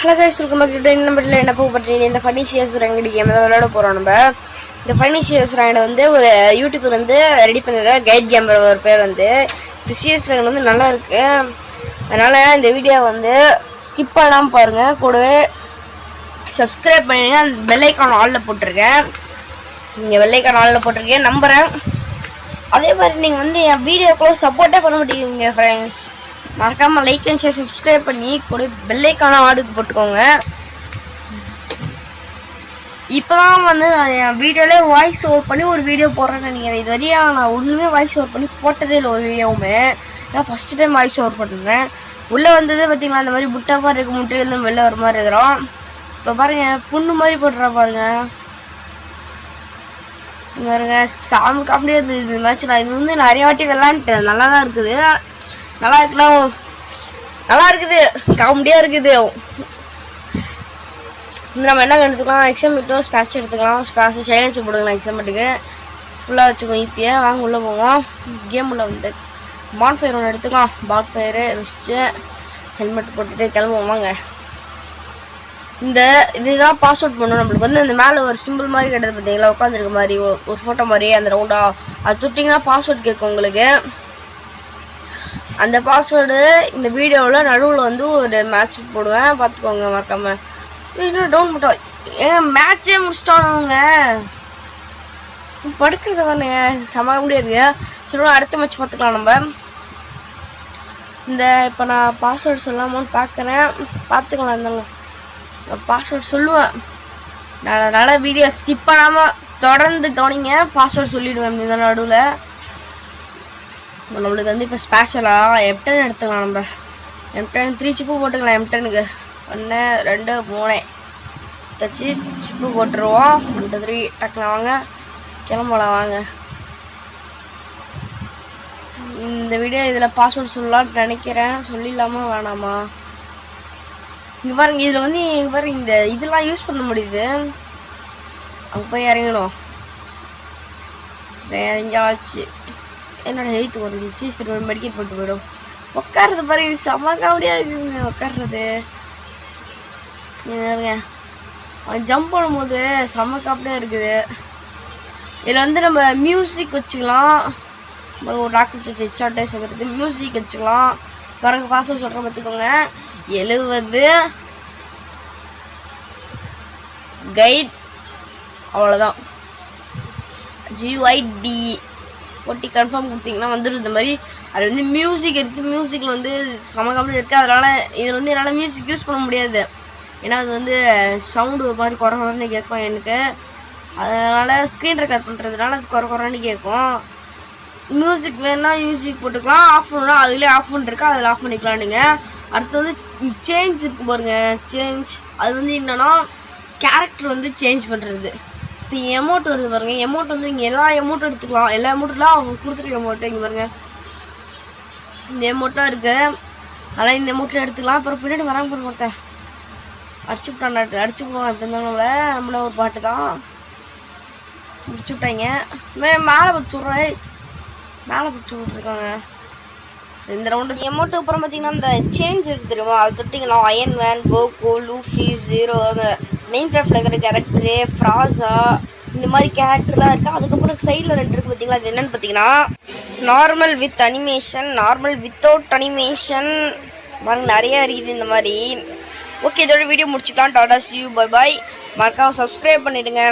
Hello guys, welcome back to இந்த வீடியோல என்ன பண்ணுறீங்க? இந்த ஃபன்னி சிஎஸ் ரேங்க் கேம் தான் விளையாட போகிறோம். நம்ம இந்த ஃபன்னி சிஎஸ் ரேங்க் வந்து ஒரு யூடியூபர் வந்து ரெடி பண்ணுற கைட் கேமர் ஒரு பேர் வந்து இந்த சிஎஸ் ரேங்க் வந்து நல்லா இருக்குது. அதனால் இந்த வீடியோ வந்து ஸ்கிப் பண்ணாமல் பாருங்கள். கூடவே சப்ஸ்கிரைப் பண்ணிடுங்க. அந்த பெல் ஐக்கான் ஆலில் போட்டிருக்கேன். நீங்கள் பெல் ஐக்கான் ஆலில் போட்டிருக்கேன் நம்புகிறேன். அதே மாதிரி நீங்கள் வந்து என் வீடியோக்குள்ள சப்போர்ட்டே பண்ண மாட்டேங்கிறீங்க ஃப்ரெண்ட்ஸ். மறக்காமல் லைக் அண்ட் ஷேர் சப்ஸ்கிரைப் பண்ணி கூட பெல் ஐக்கான ஆடுக்கு போட்டுக்கோங்க. இப்போ தான் வந்து நான் என் வீடியோவிலே வாய்ஸ் ஓவர் பண்ணி ஒரு வீடியோ போடுறேன்னு நினைக்கிறேன். இது வரையும் நான் ஒன்றுமே வாய்ஸ் ஓவர் பண்ணி போட்டதே இல்லை ஒரு வீடியோவுமே. ஏன்னா ஃபஸ்ட்டு டைம் வாய்ஸ் ஓவர் பண்ணுறேன். உள்ளே வந்தது பார்த்திங்களா, அந்த மாதிரி முட்டை மாதிரி இருக்குது, முட்டையிலேருந்து வெளில வர மாதிரி இருக்கிறோம். இப்போ பாருங்கள், புண்ணு மாதிரி போட்டுறா பாருங்கள். இங்கே பாருங்க, சாமி காமெடியாக இருந்தது இந்த மேட்ச். நான் இது வந்து நிறைய வாட்டி விளாண்டுட்டேன். நல்லா தான் இருக்குது. நல்லா இருக்குன்னா நல்லா இருக்குது, காமெடியாக இருக்குது. நம்ம என்ன எடுத்துக்கலாம், எக்ஸாம் விட்டோம், ஸ்பேஸ் எடுத்துக்கலாம். ஸ்பேஸ் சைலன்ஸ் போட்டுக்கலாம். எக்ஸாமெட்டுக்கு ஃபுல்லாக வச்சுக்கோங்க. இப்போயே வாங்க உள்ளே போவோம். கேம் உள்ள வந்து பான் ஃபயர் ஒன்று எடுத்துக்கலாம். பான் ஃபயரு வச்சுட்டு ஹெல்மெட் போட்டுட்டு கிளம்புவோம். வாங்க. இதுதான் பாஸ்வேர்ட் பண்ணணும். நம்மளுக்கு வந்து அந்த மேலே ஒரு சிம்பிள் மாதிரி கிடையாது பார்த்தீங்களா, உட்காந்துருக்க மாதிரி ஒரு ஃபோட்டோ மாதிரி அந்த ரவுண்டாக அது தொட்டிங்கன்னா பாஸ்வேர்ட் கேட்கும் உங்களுக்கு. அந்த பாஸ்வேர்டு இந்த வீடியோவில் நடுவில் வந்து ஒரு மேட்ச் போடுவேன், பார்த்துக்கோங்க மறக்காமல். இன்னும் டவுன் பண்ணிட்டோம். ஏன்னா மேட்சே முடிச்சிட்டோங்க. படுக்கிறது தானே சமாள முடியாது. சரி, அடுத்த மேட்ச் பார்த்துக்கலாம் நம்ம. இப்போ நான் பாஸ்வேர்டு சொல்லாமோன்னு பார்க்குறேன். பார்த்துக்கலாம். இருந்தாலும் பாஸ்வேர்டு சொல்லுவேன். நான் அதனால் வீடியோ ஸ்கிப் பண்ணாமல் தொடர்ந்து கவனிங்க. பாஸ்வேர்டு சொல்லிவிடுவேன் இந்த நடுவில். நம்மளுக்கு வந்து இப்போ ஸ்பெஷலாக M10 எடுத்துக்கலாம். நம்ம M10 3 சிப்பு போட்டுக்கலாம். M10க்கு 1 2 3 தச்சு சிப்பு போட்டுருவோம். 1 2 3 டக்குலாம் வாங்க, கிளம்பலாம் வாங்க. இந்த வீடியோ இதில் பாஸ்வேர்டு சொல்லலாம்னு நினைக்கிறேன். சொல்லிடலாமா வேணாமா? இங்கே பாருங்க, இதில் வந்து இங்கே பாருங்க, இந்த இதெல்லாம் யூஸ் பண்ண முடியுது. அங்கே போய் இறங்கணும். இறங்கியாச்சு. என்னோட ஹெல்த் குறைஞ்சிச்சு. சரி, ஒரு மெடிக்கல் போட்டு போயிடும். உட்கார்றது பாரு, இது செம்ம காமெடியாக இருக்குதுங்க உட்கார்றது. இருங்க, ஜம்ப் பண்ணும்போது செம்ம காமெடியாக இருக்குது. இதில் வந்து நம்ம மியூசிக் வச்சுக்கலாம். ஒரு ராக்கெட் வச்சு ஹெச்ஆர்ட்டே சேர்த்துறது மியூசிக் வச்சுக்கலாம். பாருங்க, பாஸ்வேர்ட் சொல்கிறேன் பார்த்துக்கோங்க. 70 கைட், அவ்வளோதான். GYD போட்டி கன்ஃபார்ம் கொடுத்தீங்கன்னா வந்துடும். இந்த மாதிரி அது வந்து மியூசிக் இருக்குது. மியூசிக்கில் வந்து சமகாமல் இருக்குது. அதனால் இதில் வந்து என்னால் மியூசிக் யூஸ் பண்ண முடியாது. ஏன்னா அது வந்து சவுண்டு ஒரு மாதிரி குறைன்னு கேட்கும் எனக்கு. அதனால் ஸ்க்ரீன் ரெக்கார்ட் பண்ணுறதுனால அது குறைன்னு கேட்கும். மியூசிக் வேணுன்னா மியூசிக் போட்டுக்கலாம். ஆஃப் பண்ணா அதுலேயே ஆஃப் பண்ணிருக்கு, அதில் ஆஃப் பண்ணிக்கலாம் நீங்கள். அடுத்து வந்து சேஞ்ச் இருக்குது பாருங்கள். சேஞ்ச் அது வந்து என்னென்னா கேரக்டர் வந்து சேஞ்ச் பண்ணுறது. இப்போ எமௌண்ட் வருது பாருங்கள். எமௌண்ட் வந்து நீங்கள் எல்லா எமௌண்ட்டும் எடுத்துக்கலாம். எல்லா எமௌண்ட்லாம் அவங்க கொடுத்துருக்க எமௌண்ட்டு இங்கே பாருங்கள். இந்த எமௌண்ட்டாக இருக்குது. அதனால் இந்த எமௌண்ட்டில் எடுத்துக்கலாம். அப்புறம் பின்னாடி வராமல் போட மாட்டேன். அடிச்சு விட்டான், அடிச்சு விடுவாங்க. எப்படி இருந்தாலும் நம்மள ஒரு பாட்டு தான் முடிச்சு விட்டாங்க. மேலே பச்சு விட்றேன், மேலே பச்சு விட்ருக்காங்க. இந்த ரவுண்டு எமௌண்ட்டு அப்புறம் பார்த்தீங்கன்னா இந்த சேஞ்ச் இருக்குது தெரியுமா, அது தொட்டிங்கன்னா அயன் மேன், கோகோ, லூஃபி, ஜீரோ, மெயின் கிராஃப்டில் இருக்கிற கேரக்டரு, ஃப்ராஸா, இந்த மாதிரி கேரக்டர்லாம் இருக்குது. அதுக்கப்புறம் சைடில் 2 இருக்குது பார்த்தீங்களா. அது என்னென்னு பார்த்தீங்கன்னா normal with animation, normal without animation பாருங்க, நிறையா இருக்குது இந்த மாதிரி. ஓகே, இதோட வீடியோ முடிச்சுக்கலாம். Tata, see you, bye bye. மறக்காம சப்ஸ்கிரைப் பண்ணிவிடுங்க.